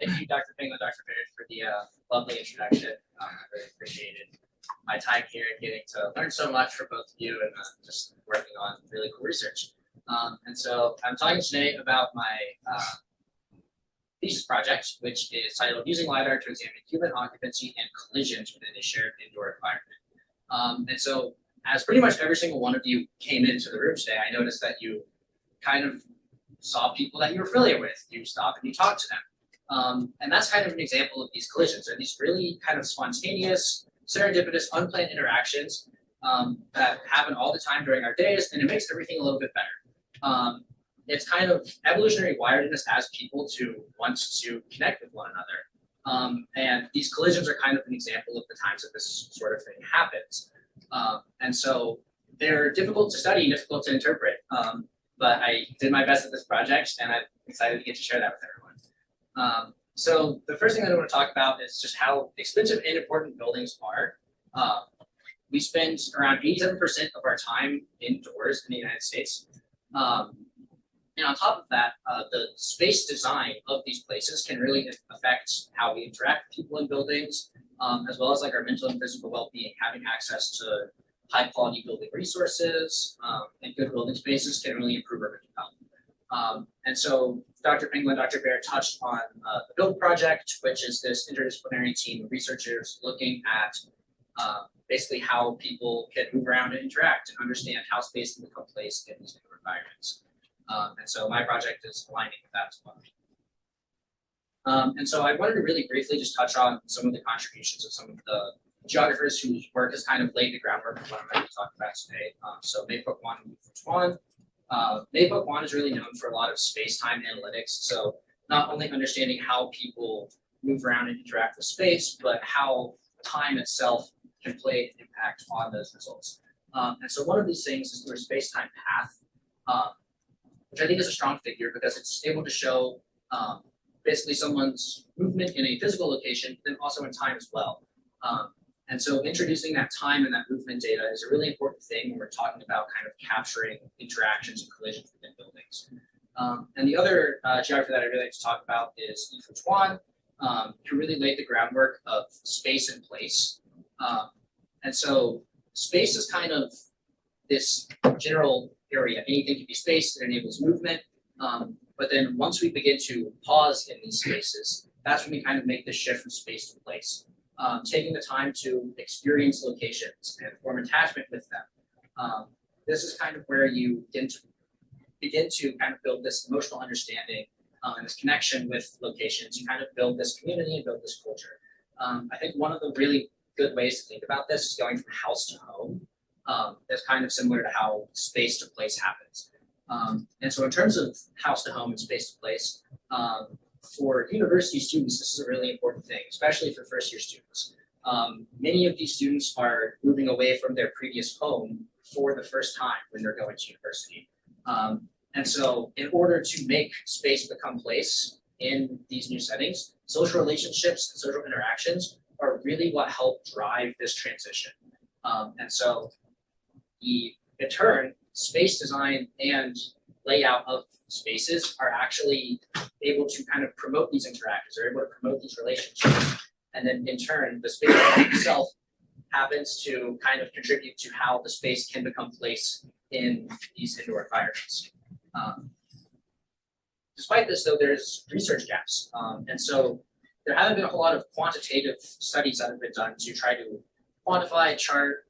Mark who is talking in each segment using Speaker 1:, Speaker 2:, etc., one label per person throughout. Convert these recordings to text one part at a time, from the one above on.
Speaker 1: Thank you, Dr. Ping and Dr. Baird, for the lovely introduction. I really appreciated my time here and getting to learn so much from both of you and just working on really cool research. And so I'm talking today about my thesis project, which is titled Using LiDAR to Examine Human Occupancy and Collisions Within a Shared Indoor Environment. And so as pretty much every single one of you came into the room today, I noticed that you kind of saw people that you were familiar with. You stopped and you talked to them. And that's kind of an example of these collisions. They're these really kind of spontaneous, serendipitous, unplanned interactions that happen all the time during our days, and it makes everything a little bit better. It's kind of evolutionary wiredness as people to want to connect with one another. And these collisions are kind of an example of the times that this sort of thing happens. And so they're difficult to study, difficult to interpret. But I did my best at this project, and I'm excited to get to share that with everyone. So the first thing that I want to talk about is just how expensive and important buildings are. We spend around 87% of our time indoors in the United States. And on top of that, the space design of these places can really affect how we interact with people in buildings, as well as like our mental and physical well-being. Having access to high quality building resources and good building spaces can really improve our mental health. And so Dr. Pingler and Dr. Baird touched on the BUILD project, which is this interdisciplinary team of researchers looking at basically how people can move around and interact and understand how space can become place in these new environments. And so my project is aligning with that as well. And so I wanted to really briefly just touch on some of the contributions of some of the geographers whose work has kind of laid the groundwork for what I'm going to talk about today. So May-Puk Wan and Yu-Fu Chuan. May-Puk Wan is really known for a lot of space-time analytics. So not only understanding how people move around and interact with space, but how time itself can play an impact on those results. And so one of these things is through a space-time path, which I think is a strong figure because it's able to show basically someone's movement in a physical location, but then also in time as well. And so introducing that time and that movement data is a really important thing when we're talking about kind of capturing interactions and collisions within buildings. And the other geographer that I really like to talk about is Yu-Fu Chuan, who really laid the groundwork of space and place. And so space is kind of this general area. Anything can be space that enables movement. But then once we begin to pause in these spaces, that's when we kind of make the shift from space to place. Taking the time to experience locations and form attachment with them. This is kind of where you begin to kind of build this emotional understanding and this connection with locations. You kind of build this community and build this culture. I think one of the really good ways to think about this is going from house to home. That's kind of similar to how space to place happens. And so in terms of house to home and space to place, for university students, this is a really important thing, especially for first year students. Many of these students are moving away from their previous home for the first time when they're going to university. And so in order to make space become place in these new settings, social relationships and social interactions are really what help drive this transition. And so in turn, space design and layout of spaces are actually able to kind of promote these interactions. They're able to promote these relationships. And then in turn, the space itself happens to kind of contribute to how the space can become place in these indoor environments. Despite this, though, there's research gaps. And so there haven't been a whole lot of quantitative studies that have been done to try to quantify, chart,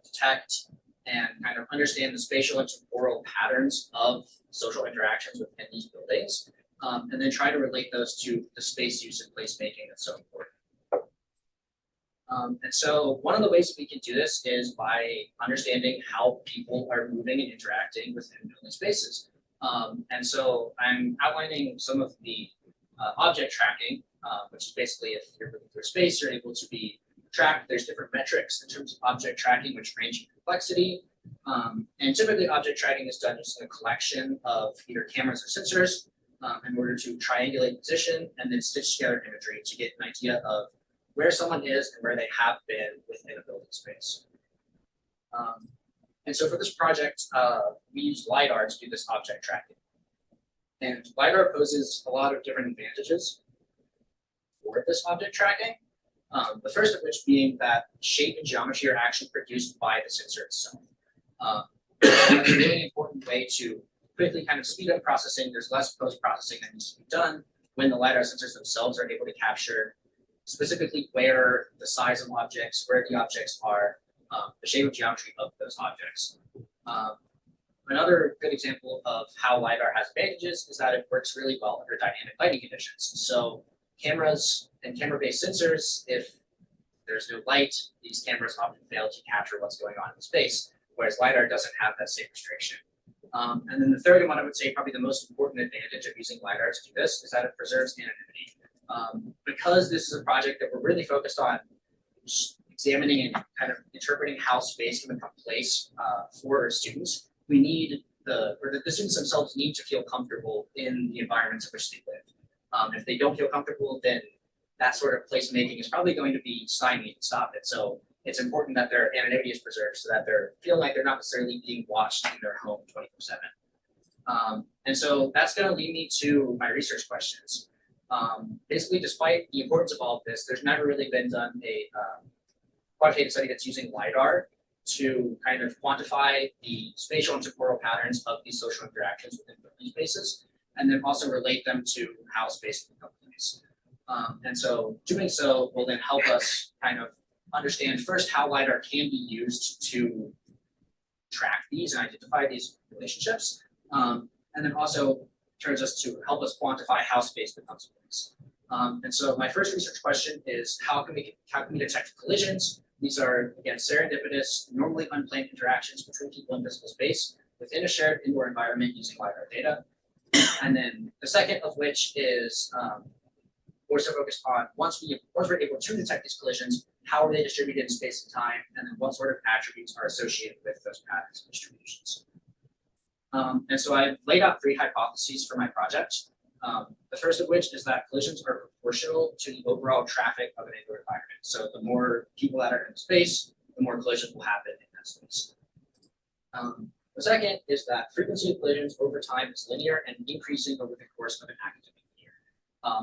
Speaker 1: detect, and kind of understand the spatial and temporal patterns of social interactions within these buildings, and then try to relate those to the space use and placemaking that's so important. And so one of the ways that we can do this is by understanding how people are moving and interacting within building spaces. And so I'm outlining some of the object tracking, which is basically if you're moving through space, you're able to be tracked. There's different metrics in terms of object tracking, which range in complexity. And typically object tracking is done using a collection of either cameras or sensors in order to triangulate position and then stitch together imagery to get an idea of where someone is and where they have been within a building space. And so for this project, we use LiDAR to do this object tracking. And LiDAR poses a lot of different advantages. for this object tracking. The first of which being that shape and geometry are actually produced by the sensor itself. That's a really important way to quickly kind of speed up processing. There's less post-processing that needs to be done when the LiDAR sensors themselves are able to capture specifically where the size of objects, where the objects are, the shape and geometry of those objects. Another good example of how LiDAR has advantages is that it works really well under dynamic lighting conditions. So cameras and camera-based sensors, if there's no light, these cameras often fail to capture what's going on in space, whereas LiDAR doesn't have that same restriction. And then the third one, I would say probably the most important advantage of using LiDAR to do this is that it preserves anonymity. Because this is a project that we're really focused on examining and kind of interpreting how space can become place for students, we need the students themselves need to feel comfortable in the environments in which they live. If they don't feel comfortable, then that sort of placemaking is probably going to be stymied and stop it. So it's important that their anonymity is preserved so that they're feeling like they're not necessarily being watched in their home 24/7. And so that's going to lead me to my research questions. Basically, despite the importance of all of this, there's never really been done a quantitative study that's using LiDAR to kind of quantify the spatial and temporal patterns of these social interactions within building spaces, and then also relate them to how space can become place. And so doing so will then help us kind of understand first how LiDAR can be used to track these and identify these relationships, and then also turns us to help us quantify how space becomes place. And so my first research question is how can we detect collisions? These are, again, serendipitous, normally unplanned interactions between people in physical space within a shared indoor environment using LiDAR data. And then the second of which is we're so focused on once we're able to detect these collisions, how are they distributed in space and time, and then what sort of attributes are associated with those patterns and distributions. And so I've laid out 3 hypotheses for my project. The first of which is that collisions are proportional to the overall traffic of an indoor environment. So the more people that are in space, the more collisions will happen in that space. The second is that frequency of collisions over time is linear and increasing over the course of an academic year.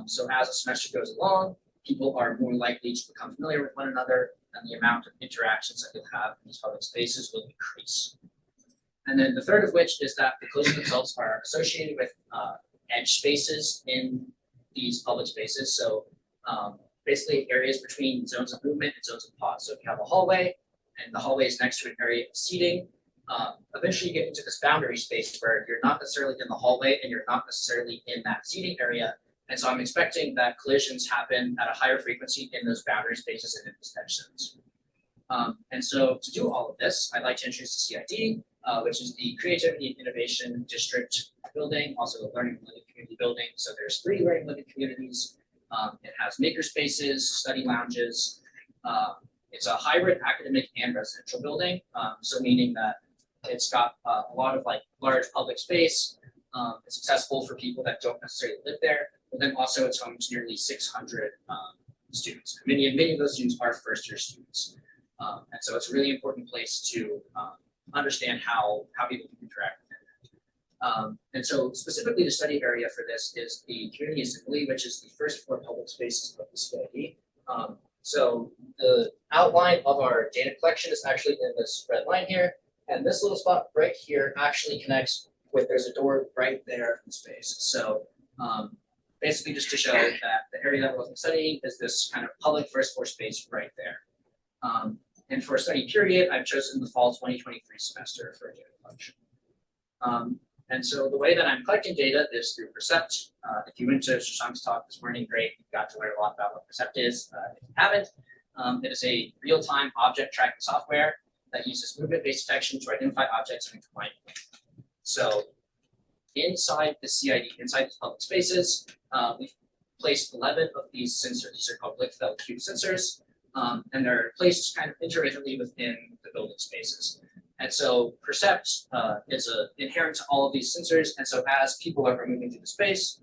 Speaker 1: So as a semester goes along, people are more likely to become familiar with one another, and the amount of interactions that you'll have in these public spaces will increase. And then the third of which is that the collisions themselves are associated with edge spaces in these public spaces. So basically areas between zones of movement and zones of pause. So if you have a hallway and the hallway is next to an area of seating, eventually you get into this boundary space where you're not necessarily in the hallway and you're not necessarily in that seating area. And so I'm expecting that collisions happen at a higher frequency in those boundary spaces and in those edge zones. And so to do all of this, I'd like to introduce the CID, which is the Creativity and Innovation District building, also the Learning and Living Community building. So there's 3 learning and living communities. It has maker spaces, study lounges. It's a hybrid academic and residential building. So meaning that it's got a lot of like large public space. It's accessible for people that don't necessarily live there, but then also it's home to nearly 600 students. Many of those students are first-year students. And so it's a really important place to understand how people can interact with it. And so specifically the study area for this is the community assembly, which is the first 4 public spaces of the CID. So the outline of our data collection is actually in this red line here. And this little spot right here actually connects with, there's a door right there in space. So basically just to show that the area that we're looking at studying is this kind of public first floor space right there. And for a study period, I've chosen the fall 2023 semester for data collection. And so the way that I'm collecting data is through Percept. If you went to Shashank's talk this morning, great, you got to learn a lot about what Percept is. If you haven't, it is a real-time object tracking software that uses movement-based detection to identify objects in a combined way. So inside the CID, inside these public spaces, we've placed 11 of these sensors. These are called Blickfeld cube sensors. And they're placed kind of intermittently within the building spaces. And so Percept is inherent to all of these sensors. And so as people are moving through the space,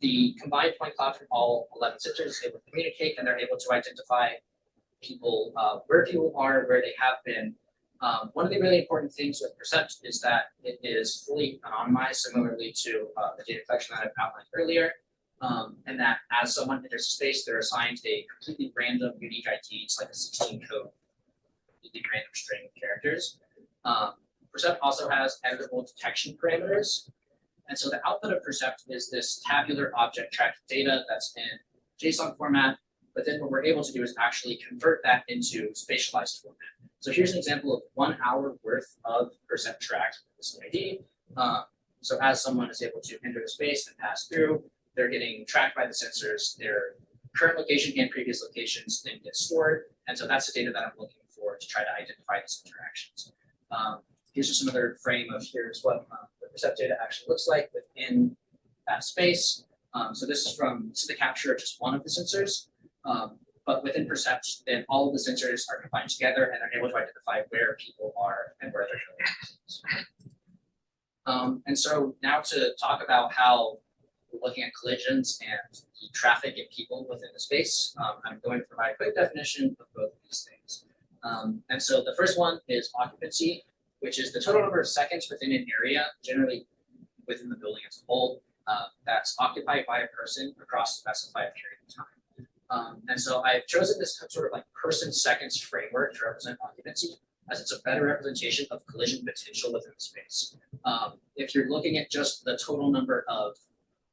Speaker 1: the combined point cloud from all 11 sensors is able to communicate, and they're able to identify people, where people are, where they have been. One of the really important things with Percept is that it is fully anonymized, similarly to the data collection that I've outlined earlier. and that as someone enters a space, they're assigned a completely random unique ID. It's like a 16 code, completely random string of characters. Percept also has editable detection parameters. And so the output of Percept is this tabular object tracked data that's in JSON format. But then what we're able to do is actually convert that into spatialized format. So here's an example of 1 hour worth of Percept tracked with this ID. So as someone is able to enter the space and pass through, they're getting tracked by the sensors. Their current location and previous locations then get stored. And so that's the data that I'm looking for to try to identify these interactions. Here's just another frame of here's what the Percept data actually looks like within that space. So this is the capture of just one of the sensors. But within Percept, then all of the sensors are combined together and are able to identify where people are and where they're going. And so now to talk about how we're looking at collisions and the traffic and people within the space, I'm going to provide a quick definition of both of these things. And so the first one is occupancy, which is the total number of seconds within an area, generally within the building as a whole, that's occupied by a person across a specified period of time. And so I've chosen this sort of like person seconds framework to represent occupancy, as it's a better representation of collision potential within the space. If you're looking at just the total number of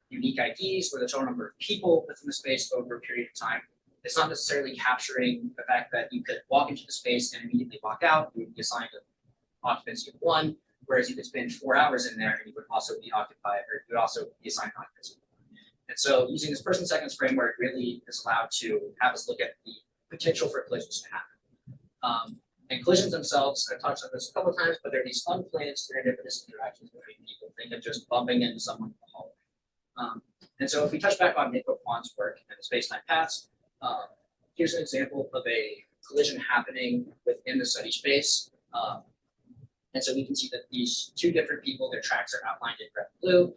Speaker 1: unique IDs or the total number of people within the space over a period of time, it's not necessarily capturing the fact that you could walk into the space and immediately walk out. You would be assigned an occupancy of 1, whereas you could spend 4 hours in there and you would also be occupied, or you would also be assigned occupancy. And so using this person seconds framework really is allowed to have us look at the potential for collisions to happen. And collisions themselves, I've touched on this a couple of times, but they're these unplanned serendipitous interactions between people. Think of just bumping into someone in the hallway. And so if we touch back on Nico Kwan's work and the space-time paths, here's an example of a collision happening within the study space. And so we can see that these two different people, their tracks are outlined in red and blue.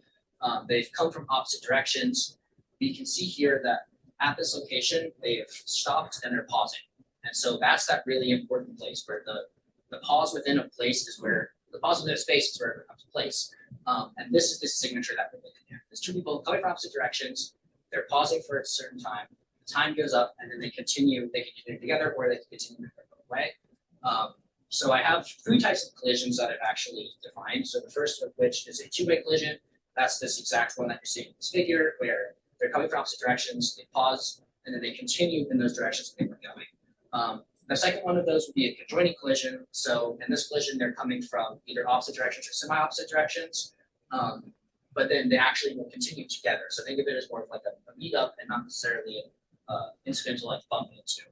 Speaker 1: They've come from opposite directions. We can see here that at this location, they've stopped and they're pausing. And so that's that really important place where the pause within a place is where, the pause within a space is where it becomes a place. And this is the signature that we're looking at. There's two people coming from opposite directions. They're pausing for a certain time. The time goes up and then they can continue together or they can continue their own way. So I have 3 types of collisions that I've actually defined. So the first of which is a two-way collision. That's this exact one that you're seeing in this figure where they're coming from opposite directions, they pause, and then they continue in those directions that they were going. The second one of those would be a conjoining collision. So in this collision, they're coming from either opposite directions or semi-opposite directions, but then they actually will continue together. So think of it as more of like a meetup and not necessarily an incidental like bump into.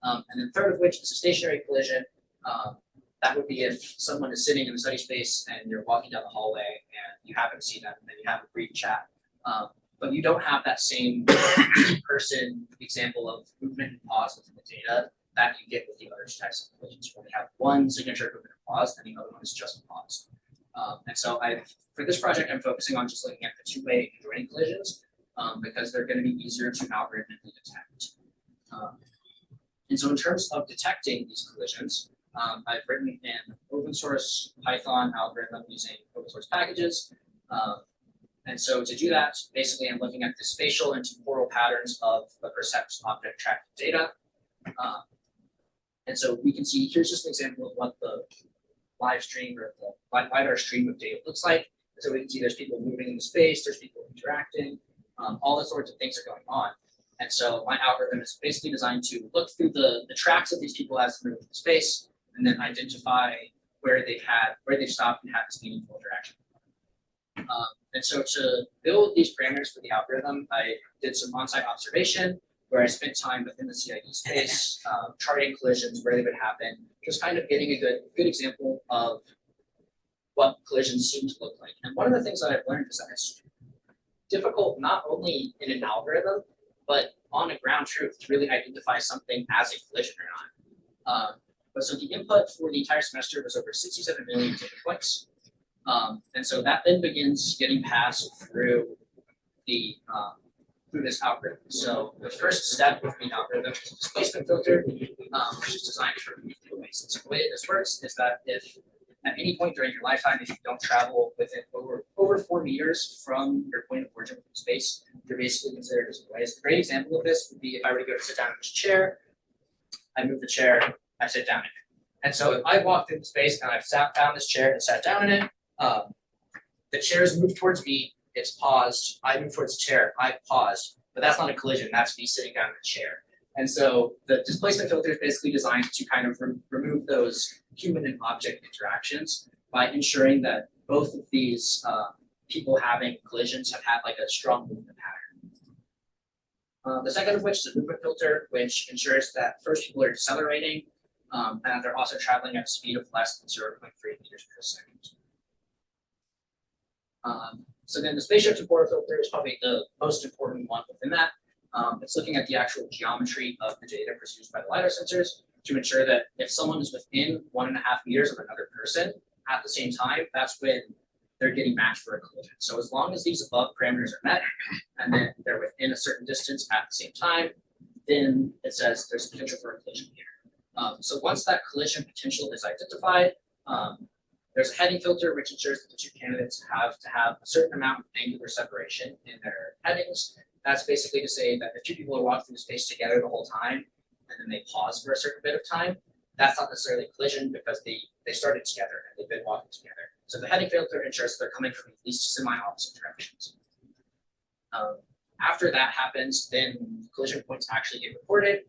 Speaker 1: And then third of which is a stationary collision. That would be if someone is sitting in the study space and you're walking down the hallway and you happen to see them and then you have a brief chat. But you don't have that same person example of movement and pause within the data that you get with the other types of collisions, where we have one signature movement and pause and the other one is just pause. And so for this project, I'm focusing on just looking at the two-way conjoining collisions because they're going to be easier to algorithmically detect. And so in terms of detecting these collisions, I've written an open source Python algorithm using open source packages. And so to do that, basically I'm looking at the spatial and temporal patterns of the Percept object tracked data. And so we can see, here's just an example of what the live stream or the LiDAR stream of data looks like. So we can see there's people moving in the space, there's people interacting, all the sorts of things are going on. And so my algorithm is basically designed to look through the tracks of these people as they move in the space, and then identify where they've stopped and had this meaningful interaction. And so to build these parameters for the algorithm, I did some on-site observation where I spent time within the CID space, charting collisions, where they would happen, just kind of getting a good example of what collisions seem to look like. And one of the things that I've learned is that it's difficult not only in an algorithm, but on a ground truth to really identify something as a collision or not. But so the input for the entire semester was over 67 million data points. And so that then begins getting passed through through this algorithm. So the first step of the algorithm is a displacement filter, which is designed for ways. So the way this works is that if at any point during your lifetime, if you don't travel within over 4 meters from your point of origin from space, they're basically considered as ways. A great example of this would be if I were to go to sit down in this chair, I move the chair, I sit down in it. And so if I walk through the space and I've found this chair and sat down in it, the chair's moved towards me, it's paused, I move towards the chair, I paused, but that's not a collision, that's me sitting down in the chair. And so the displacement filter is basically designed to kind of remove those human and object interactions by ensuring that both of these people having collisions have had like a strong movement pattern. The second of which is a movement filter, which ensures that first people are decelerating and that they're also traveling at a speed of less than 0.3 meters per second. So then the spatial temporal filter is probably the most important one within that. It's looking at the actual geometry of the data produced by the LiDAR sensors to ensure that if someone is within 1.5 meters of another person at the same time, that's when they're getting matched for a collision. So as long as these above parameters are met, and then they're within a certain distance at the same time, then it says there's potential for a collision here. So once that collision potential is identified, there's a heading filter which ensures that the two candidates have to have a certain amount of angular separation in their headings. That's basically to say that if two people are walking through space together the whole time, and then they pause for a certain bit of time, that's not necessarily a collision because they started together and they've been walking together. So the heading filter ensures that they're coming from at least semi-opposite directions. After that happens, then collision points actually get reported.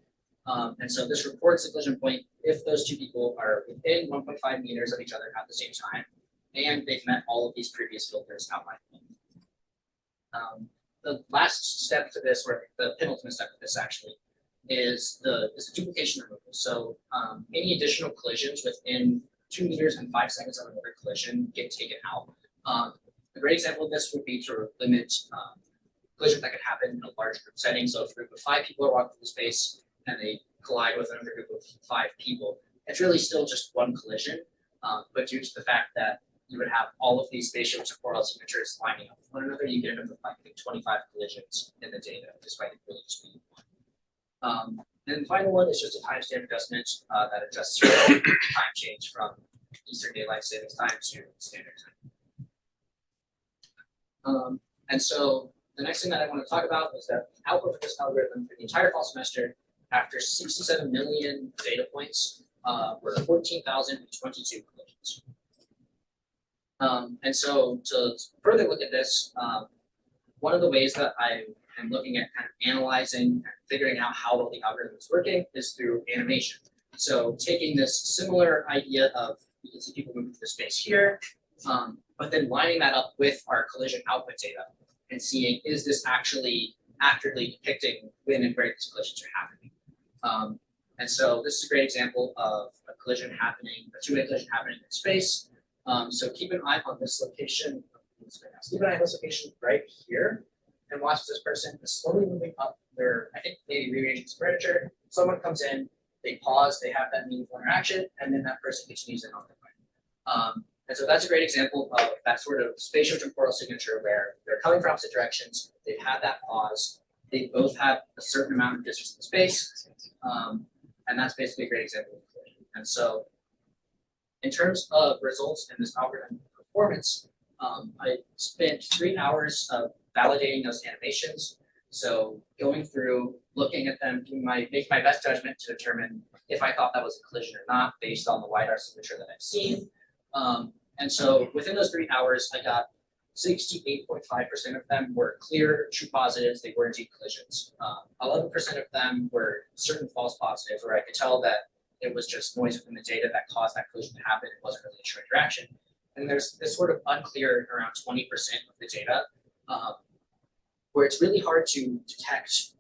Speaker 1: And so this reports the collision point if those two people are within 1.5 meters of each other at the same time, and they've met all of these previous filters outlined. The last step to this, or the penultimate step to this actually, is the duplication removal. So any additional collisions within 2 meters and 5 seconds of another collision get taken out. A great example of this would be to limit collisions that could happen in a large group setting. So if a group of 5 people are walking through the space and they collide with another group of 5 people, it's really still just one collision. But due to the fact that you would have all of these spatial temporal signatures lining up with one another, you get up to like 25 collisions in the data, despite it really just being one. And the final one is just a timestamp adjustment that adjusts your time change from Eastern Daylight Savings Time to Standard Time. And so the next thing that I want to talk about is that the output for this algorithm for the entire fall semester, after 67 million data points, were 14,022 collisions. And so to further look at this, one of the ways that I am looking at kind of analyzing and figuring out how well the algorithm is working is through animation. So taking this similar idea of you can see people moving through space here, but then lining that up with our collision output data and seeing is this actually accurately depicting when and where these collisions are happening. And so this is a great example of a collision happening, a two-way collision happening in space. So keep an eye on this location. Keep an eye on this location right here, and watch this person is slowly moving up. They're, I think, maybe rearranging some furniture. Someone comes in, they pause, they have that meaningful interaction, and then that person continues in on their way. And so that's a great example of that sort of spatial temporal signature where they're coming from opposite directions. They've had that pause. They both have a certain amount of distance in space, and that's basically a great example of collision. And so, in terms of results in this algorithm performance, I spent 3 hours of validating those animations. So going through, looking at them, make my best judgment to determine if I thought that was a collision or not based on the LiDAR signature that I've seen. And so within those 3 hours, I got 68.5% of them were clear true positives. They were indeed collisions. 11% of them were certain false positives where I could tell that it was just noise within the data that caused that collision to happen. It wasn't really a true interaction. And there's this sort of unclear around 20% of the data where it's really hard to detect.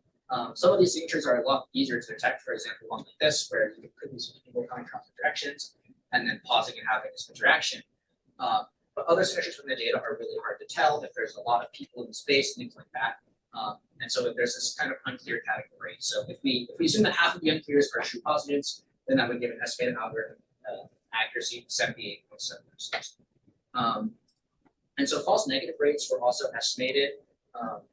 Speaker 1: Some of these signatures are a lot easier to detect. For example, one like this, where you could be people coming from directions and then pausing and having this interaction. But other signatures from the data are really hard to tell if there's a lot of people in space and things like that. And so there's this kind of unclear category. So if we assume that half of the unclears are true positives, then that would give an estimated algorithm accuracy of 78.7%. And so false negative rates were also estimated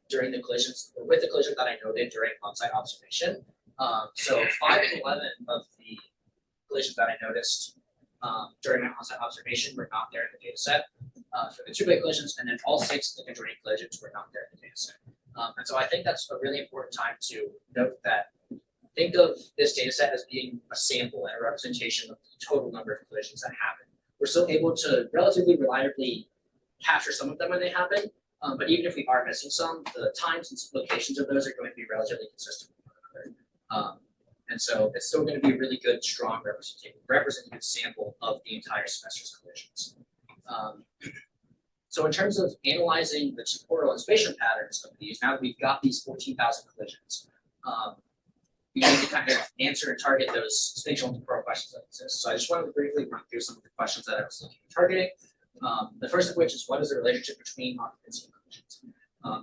Speaker 1: during the collisions, or with the collision that I noted during on-site observation. So 5 and 11 of the collisions that I noticed during my on-site observation were not there in the data set for the two-way collisions, and then all 6 of the conjoining collisions were not there in the data set. And so I think that's a really important time to note that think of this data set as being a sample and a representation of the total number of collisions that happen. We're still able to relatively reliably capture some of them when they happen, but even if we are missing some, the times and locations of those are going to be relatively consistent with one another. And so it's still going to be a really good, strong representative sample of the entire semester's collisions. So in terms of analyzing the temporal and spatial patterns of these, now that we've got these 14,000 collisions, we need to kind of answer and target those spatial and temporal questions that exist. So I just wanted to briefly run through some of the questions that I was looking at targeting. The first of which is, what is the relationship between occupancy and collisions?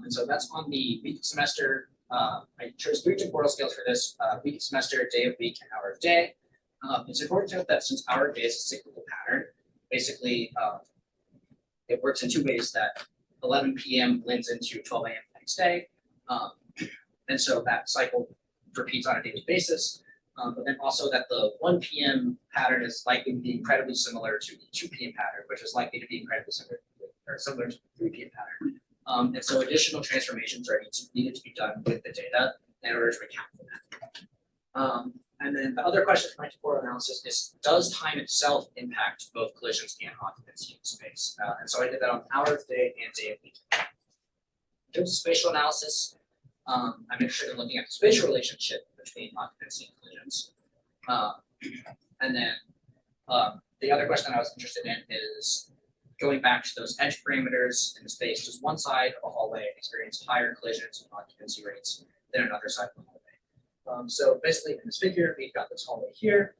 Speaker 1: And so that's on the week of semester. I chose 3 temporal scales for this, week of semester, day of week, and hour of day. It's important to note that since hour of day is a cyclical pattern, basically it works in 2 ways, that 11 p.m. blends into 12 a.m. the next day. And so that cycle repeats on a daily basis. But then also that the 1 p.m. pattern is likely to be incredibly similar to the 2 p.m. pattern, which is likely to be incredibly similar to the 3 p.m. pattern. And so additional transformations are needed to be done with the data in order to account for that. And then the other question for my temporal analysis is, does time itself impact both collisions and occupancy in space? And so I did that on hour of day and day of week. In terms of spatial analysis, I'm interested in looking at the spatial relationship between occupancy and collisions. And then the other question I was interested in is going back to those edge parameters in the space. Does one side of a hallway experience higher collisions and occupancy rates than another side of the hallway? So basically in this figure, we've got this hallway here.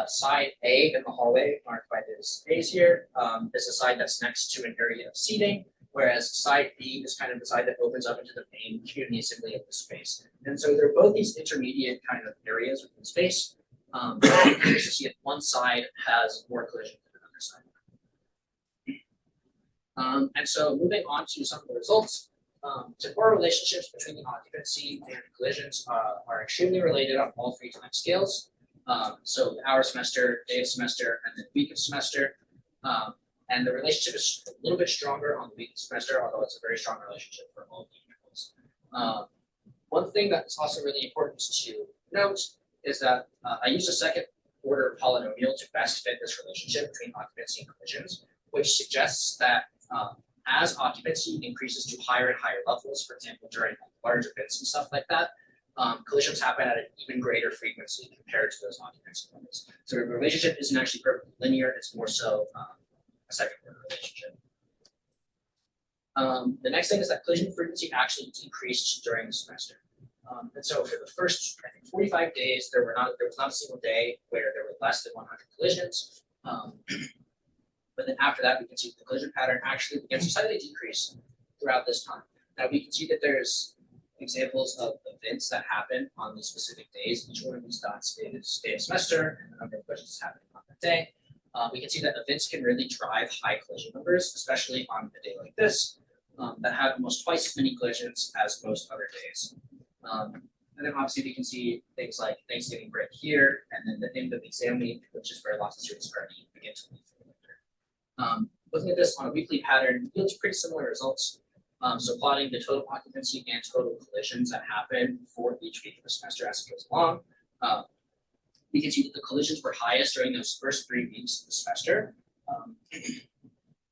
Speaker 1: Side A in the hallway, marked by these A's here, is the side that's next to an area of seating, whereas side B is kind of the side that opens up into the main community assembly of the space. And so they're both these intermediate kind of areas within space. You can see if one side has more collision than another side. And so moving on to some of the results, temporal relationships between the occupancy and collisions are extremely related on all 3 time scales. So the hour semester, day of semester, and the week of semester. And the relationship is a little bit stronger on the week of semester, although it's a very strong relationship for all the intervals. One thing that is also really important to note is that I used a second order polynomial to best fit this relationship between occupancy and collisions, which suggests that as occupancy increases to higher and higher levels, for example, during large events and stuff like that, collisions happen at an even greater frequency compared to those occupancy levels. So the relationship isn't actually perfectly linear, it's more so a second order relationship. The next thing is that collision frequency actually decreased during the semester. And so for the first, I think, 45 days, there was not a single day where there were less than 100 collisions. But then after that, we can see the collision pattern actually begins to slightly decrease throughout this time. Now we can see that there's examples of events that happen on these specific days. Each one of these dots is day of semester and the number of collisions happening on that day. We can see that events can really drive high collision numbers, especially on a day like this, that have almost twice as many collisions as most other days. And then obviously we can see things like Thanksgiving break here, and then the end of the exam week, which is where lots of students already begin to leave for the winter. Looking at this on a weekly pattern yields pretty similar results. So plotting the total occupancy and total collisions that happen for each week of the semester as it goes along, we can see that the collisions were highest during those first 3 weeks of the semester.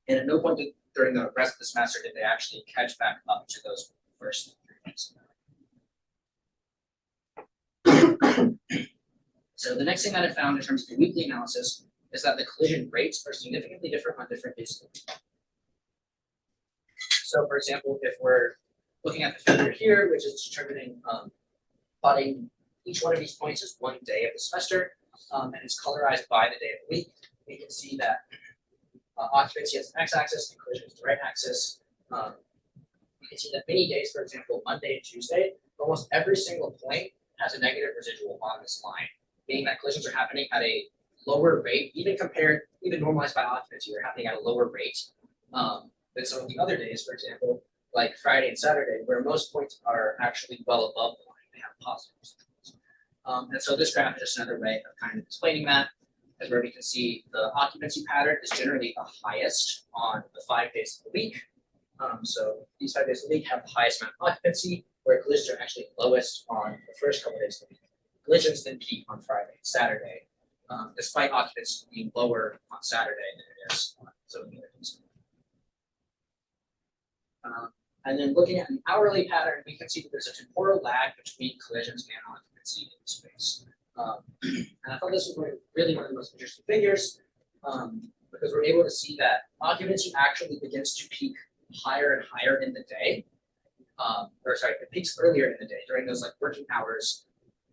Speaker 1: And at no point during the rest of the semester did they actually catch back up to those first 3 weeks. So the next thing that I found in terms of the weekly analysis is that the collision rates are significantly different on different days of the week. So for example, if we're looking at the figure here, which is determining plotting each one of these points is one day of the semester, and it's colorized by the day of the week, we can see that occupancy has an x-axis and collision is the right axis. We can see that many days, for example, Monday and Tuesday, almost every single point has a negative residual on this line, meaning that collisions are happening at a lower rate, even normalized by occupancy, they're happening at a lower rate than some of the other days, for example, like Friday and Saturday, where most points are actually well above the line, they have positive residuals. And so this graph is just another way of kind of explaining that, is where we can see the occupancy pattern is generally the highest on the 5 days of the week, So these 5 days of the week have the highest amount of occupancy, where collisions are actually lowest on the first couple of days of the week. Collisions then peak on Friday and Saturday, despite occupancy being lower on Saturday than it is on some of the other days. And then looking at an hourly pattern, we can see that there's a temporal lag between collisions and occupancy in space. And I thought this was really one of the most interesting figures, because we're able to see that occupancy actually begins to peak higher and higher in the day. It peaks earlier in the day during those like working hours,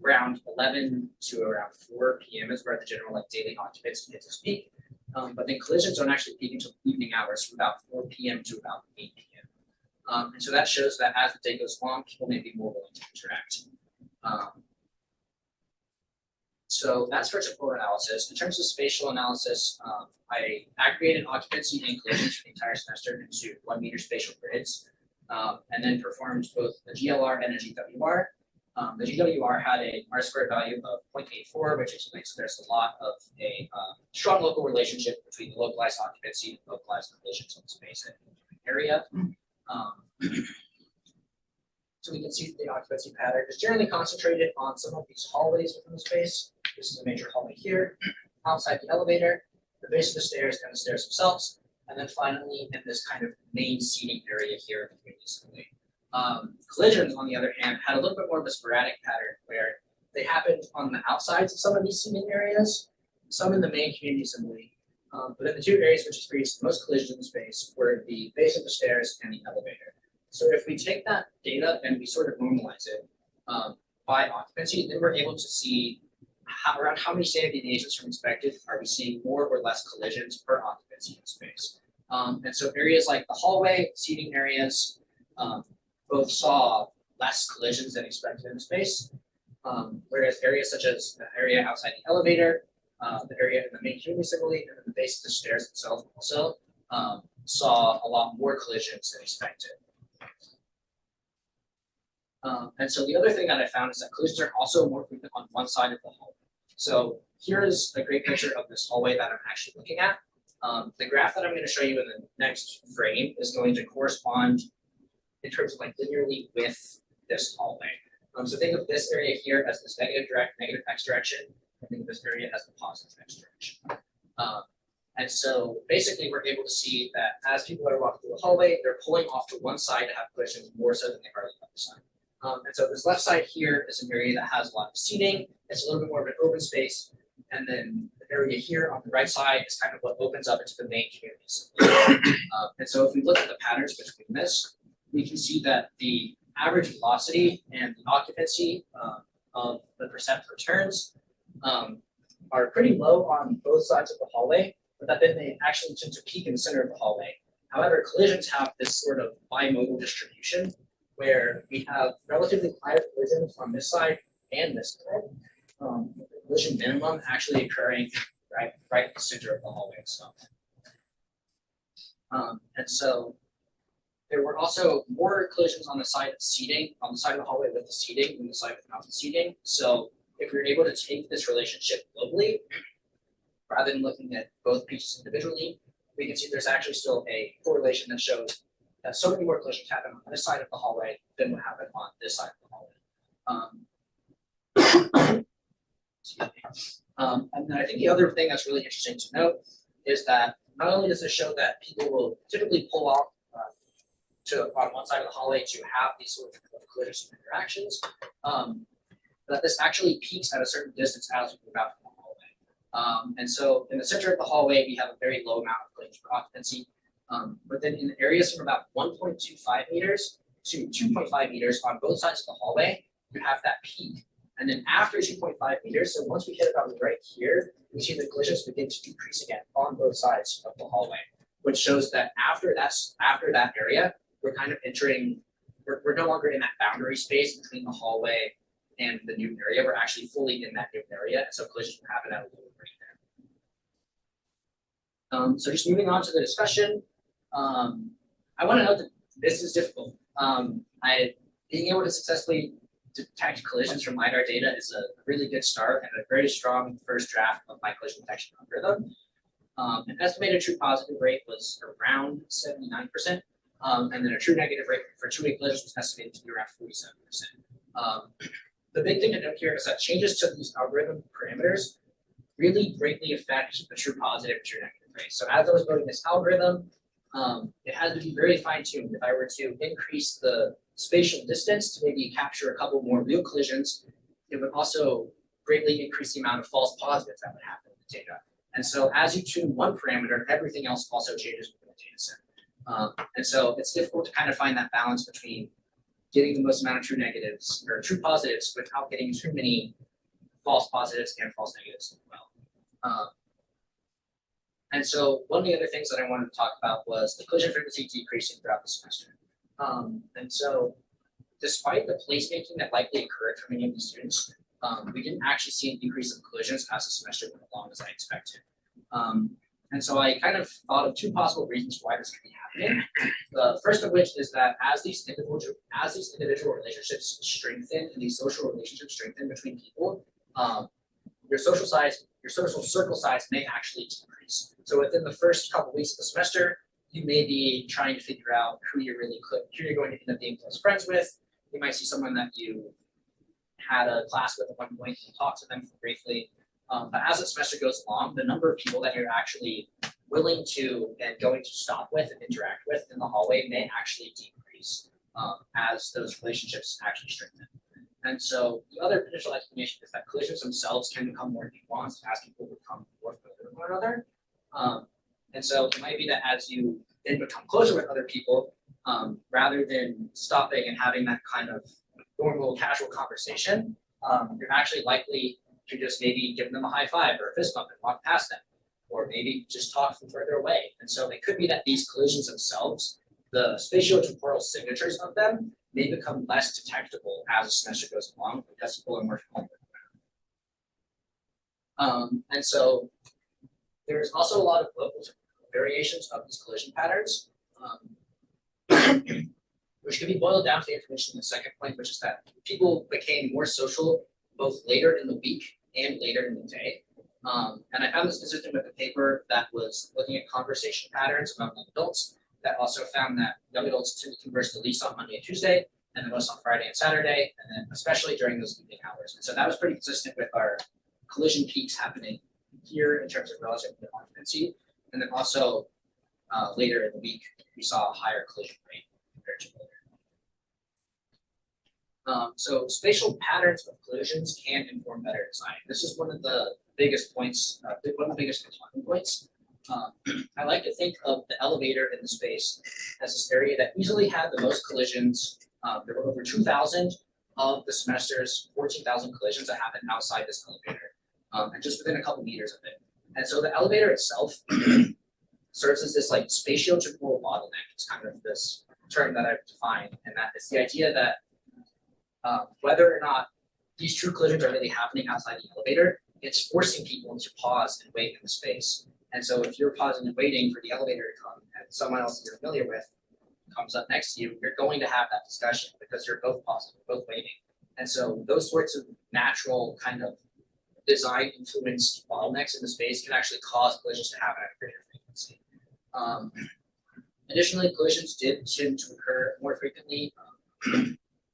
Speaker 1: around 11 to around 4 p.m. is where the general like daily occupancy hits its peak. But then collisions don't actually peak until evening hours from about 4 p.m. to about 8 p.m. And so that shows that as the day goes on, people may be more willing to interact. So that's for temporal analysis. In terms of spatial analysis, I aggregated occupancy and collisions for the entire semester into 1 meter spatial grids, and then performed both the GLR and a GWR. The GWR had a R-squared value of 0.84, which explains that there's a lot of a strong local relationship between the localized occupancy and localized collisions on the space and area. So we can see the occupancy pattern is generally concentrated on some of these hallways within the space. This is a major hallway here, outside the elevator, the base of the stairs, and the stairs themselves. And then finally, in this kind of main seating area here between these three. Collisions, on the other hand, had a little bit more of a sporadic pattern where they happened on the outsides of some of these seating areas, some in the main community assembly. But in the 2 areas which experienced the most collisions in the space were the base of the stairs and the elevator. So if we take that data and we sort of normalize it by occupancy, then we're able to see around how many standard deviations from expected are we seeing more or less collisions per occupancy in space. And so areas like the hallway, seating areas, both saw less collisions than expected in space, whereas areas such as the area outside the elevator, the area in the main community assembly, and then the base of the stairs themselves also saw a lot more collisions than expected. And so the other thing that I found is that collisions are also more frequent on one side of the hallway. So here's a great picture of this hallway that I'm actually looking at. The graph that I'm going to show you in the next frame is going to correspond in terms of like linearly with this hallway. So think of this area here as this negative x direction, and think of this area as the positive x direction. And so basically we're able to see that as people are walking through the hallway, they're pulling off to one side to have collisions more so than they are the other side. And so this left side here is an area that has a lot of seating. It's a little bit more of an open space. And then the area here on the right side is kind of what opens up into the main communities. And so if we look at the patterns between this, we can see that the average velocity and the occupancy of the percent returns are pretty low on both sides of the hallway, but that then they actually tend to peak in the center of the hallway. However, collisions have this sort of bimodal distribution where we have relatively higher collisions on this side and this side. The collision minimum actually occurring right in the center of the hallway itself. And so there were also more collisions on the side of seating, on the side of the hallway with the seating than the side without the seating. So if we were able to take this relationship globally, rather than looking at both pieces individually, we can see there's actually still a correlation that shows that so many more collisions happen on this side of the hallway than what happened on this side of the hallway. And then I think the other thing that's really interesting to note is that not only does this show that people will typically pull off on one side of the hallway to have these sort of collisions and interactions, but this actually peaks at a certain distance as we move out from the hallway. And so in the center of the hallway, we have a very low amount of collisions per occupancy. But then in the areas from about 1.25 meters to 2.5 meters on both sides of the hallway, you have that peak. And then after 2.5 meters, so once we hit about right here, we see the collisions begin to decrease again on both sides of the hallway, which shows that after that area, we're kind of entering, we're no longer in that boundary space between the hallway and the new area. We're actually fully in that new area, and so collisions will happen at a lower rate there. So just moving on to the discussion, I want to note that this is difficult. Being able to successfully detect collisions from LiDAR data is a really good start and a very strong first draft of my collision detection algorithm. An estimated true positive rate was around 79%. and then a true negative rate for two-way collisions was estimated to be around 47%. The big thing to note here is that changes to these algorithm parameters really greatly affect the true positive and true negative rate. So as I was building this algorithm, it had to be very fine-tuned. If I were to increase the spatial distance to maybe capture a couple more real collisions, it would also greatly increase the amount of false positives that would happen in the data. And so as you tune one parameter, everything else also changes within the data set. And so it's difficult to kind of find that balance between getting the most amount of true negatives or true positives without getting too many false positives and false negatives as well. And so one of the other things that I wanted to talk about was the collision frequency decreasing throughout the semester. And so despite the placemaking that likely occurred for many of these students, we didn't actually see an decrease in collisions as the semester went along as I expected. And so I kind of thought of two possible reasons why this could be happening. The first of which is that as these individual relationships strengthen and these social relationships strengthen between people, your social circle size may actually decrease. So within the first couple of weeks of the semester, you may be trying to figure out who you're going to end up being close friends with. You might see someone that you had a class with at one point and talk to them briefly. But as the semester goes along, the number of people that you're actually willing to and going to stop with and interact with in the hallway may actually decrease as those relationships actually strengthen. And so the other potential explanation is that collisions themselves can become more nuanced as people become more familiar with one another. And so it might be that as you then become closer with other people, rather than stopping and having that kind of normal, casual conversation, you're actually likely to just maybe give them a high five or a fist bump and walk past them, or maybe just talk from further away. And so it could be that these collisions themselves, the spatiotemporal signatures of them, may become less detectable as the semester goes along because people are more familiar with them. And so there's also a lot of local variations of these collision patterns, which can be boiled down to the information in the second point, which is that people became more social both later in the week and later in the day. And I found this consistent with a paper that was looking at conversation patterns among young adults that also found that young adults tend to converse the least on Monday and Tuesday, and the most on Friday and Saturday, and then especially during those evening hours. And so that was pretty consistent with our collision peaks happening here in terms of relative occupancy. And then also later in the week, we saw a higher collision rate compared to later. So spatial patterns of collisions can inform better design. This is one of the biggest points, one of the biggest talking points. I like to think of the elevator in the space as this area that easily had the most collisions. There were over 2,000 of the semester's 14,000 collisions that happened outside this elevator, and just within a couple meters of it. And so the elevator itself serves as this like spatiotemporal bottleneck. It's kind of this term that I've defined, and that is the idea that whether or not these true collisions are really happening outside the elevator, it's forcing people to pause and wait in the space. And so if you're pausing and waiting for the elevator to come and someone else you're familiar with comes up next to you, you're going to have that discussion because you're both pausing, you're both waiting. And so those sorts of natural kind of design influenced bottlenecks in the space can actually cause collisions to happen at a greater frequency. Additionally, collisions did tend to occur more frequently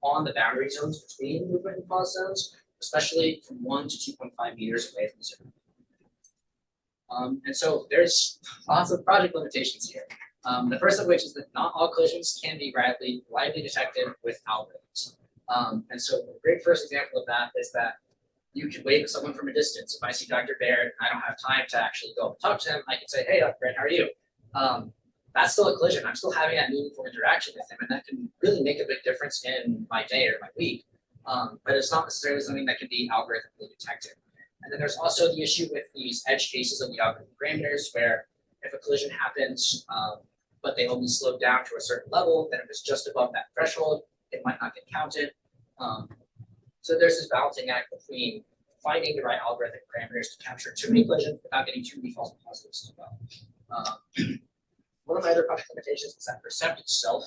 Speaker 1: on the boundary zones between movement and pause zones, especially from 1 to 2.5 meters away from the zone. And so there's lots of project limitations here. The first of which is that not all collisions can be reliably detected with algorithms. And so the great first example of that is that you can wave at someone from a distance. If I see Dr. Baird and I don't have time to actually go and talk to him, I can say, hey, Dr. Baird, how are you? That's still a collision. I'm still having that meaningful interaction with him, and that can really make a big difference in my day or my week. But it's not necessarily something that can be algorithmically detected. And then there's also the issue with these edge cases of the algorithm parameters, where if a collision happens, but they only slow down to a certain level, then if it's just above that threshold, it might not get counted. So there's this balancing act between finding the right algorithmic parameters to capture too many collisions without getting too many false positives as well. One of my other project limitations is that Percept itself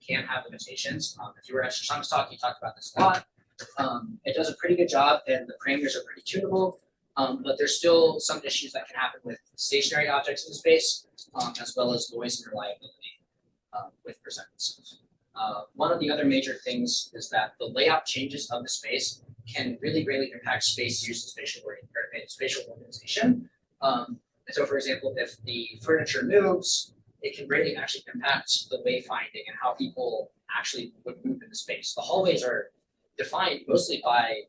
Speaker 1: can have limitations. If you were at Shashank's talk, he talked about this a lot. It does a pretty good job, and the parameters are pretty tunable, but there's still some issues that can happen with stationary objects in space, as well as noise and reliability. with presents. One of the other major things is that the layout changes of the space can really greatly impact space use and spatial organization. And so, for example, if the furniture moves, it can greatly actually impact the wayfinding and how people actually would move in the space. The hallways are defined mostly by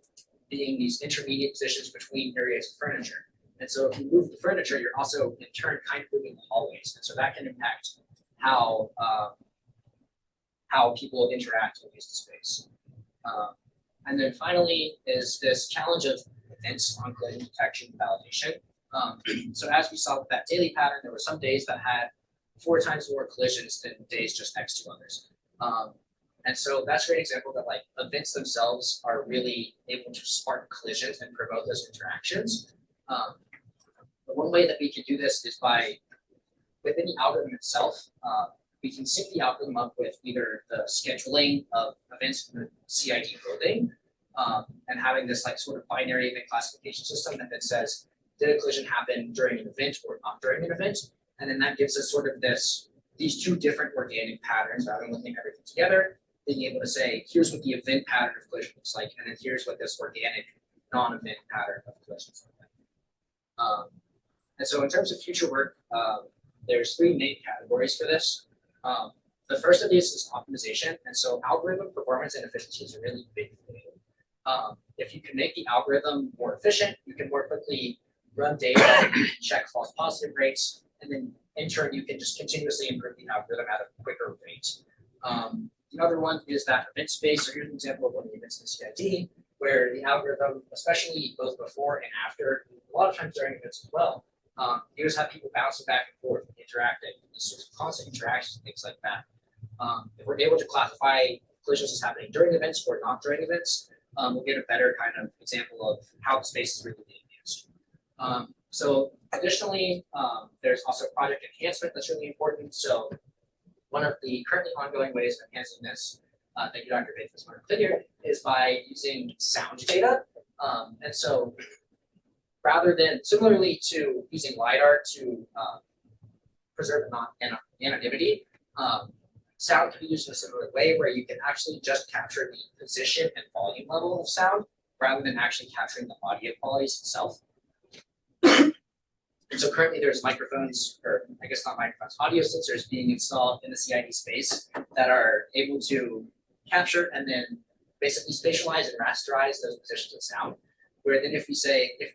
Speaker 1: being these intermediate positions between areas of furniture. And so if you move the furniture, you're also in turn kind of moving the hallways. And so that can impact how people interact and use the space. And then finally is this challenge of events on collision detection and validation. So as we saw with that daily pattern, there were some days that had 4 times more collisions than days just next to others. And so that's a great example that like events themselves are really able to spark collisions and promote those interactions. But one way that we can do this is by, within the algorithm itself, we can sync the algorithm up with either the scheduling of events in the CID building and having this like sort of binary event classification system that says, did a collision happen during an event or not during an event? And then that gives us sort of these 2 different organic patterns rather than looking at everything together, being able to say, here's what the event pattern of collision looks like, and then here's what this organic non-event pattern of collisions look like. And so in terms of future work, there's 3 main categories for this. The first of these is optimization. And so algorithm performance and efficiency is a really big thing. If you can make the algorithm more efficient, you can more quickly run data, check false positive rates, and then in turn, you can just continuously improve the algorithm at a quicker rate. The other one is that event space. So here's an example of one of the events in the CID, where the algorithm, especially both before and after, a lot of times during events as well, you just have people bouncing back and forth, interacting, just constant interactions, things like that. If we're able to classify collisions as happening during events or not during events, we'll get a better kind of example of how the space is really being used. So additionally, there's also project enhancement that's really important. So one of the currently ongoing ways of enhancing this, thank you, Dr. Bates, for this video, is by using sound data. And so rather than, similarly to using LiDAR to preserve anonymity, sound can be used in a similar way where you can actually just capture the position and volume level of sound rather than actually capturing the audio qualities itself. And so currently there's microphones, or I guess not microphones, audio sensors being installed in the CID space that are able to capture and then basically spatialize and rasterize those positions of sound. Where then if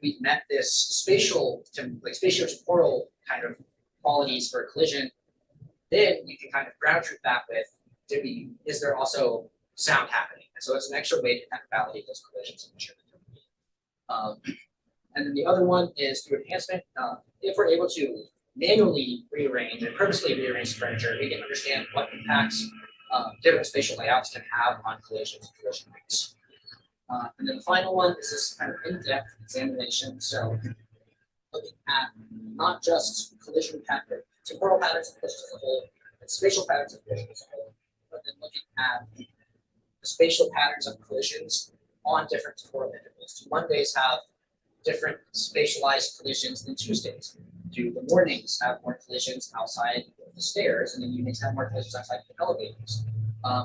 Speaker 1: we met this spatiotemporal kind of qualities for a collision, then you can kind of ground truth that with, is there also sound happening? And so it's an extra way to kind of validate those collisions and ensure that they're and then the other one is through enhancement. If we're able to manually rearrange and purposely rearrange the furniture, we can understand what impacts different spatial layouts can have on collisions and collision rates. And then the final one is this kind of in-depth examination. So looking at not just collision pattern, temporal patterns of collisions as a whole, and spatial patterns of collisions as a whole, but then looking at the spatial patterns of collisions on different temporal intervals. Do Mondays have different spatialized collisions than Tuesdays? Do the mornings have more collisions outside of the stairs, and the evenings have more collisions outside the elevators?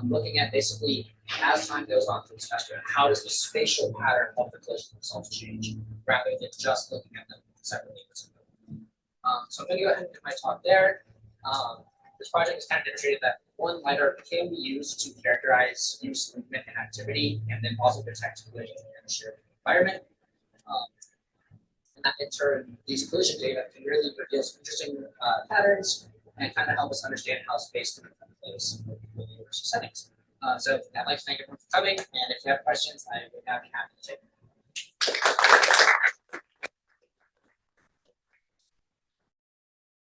Speaker 1: Looking at basically, as time goes on through the semester, how does the spatial pattern of the collisions themselves change, rather than just looking at them separately. So I'm going to go ahead and do my talk there. This project has kind of demonstrated that one, LiDAR can be used to characterize use, movement, and activity, and then also detect collisions in a shared environment. And that in turn, these collision data can really reveal some interesting patterns and kind of help us understand how space can affect place in the universal settings. So I'd like to thank everyone for coming, and if you have questions, I would be happy to take them.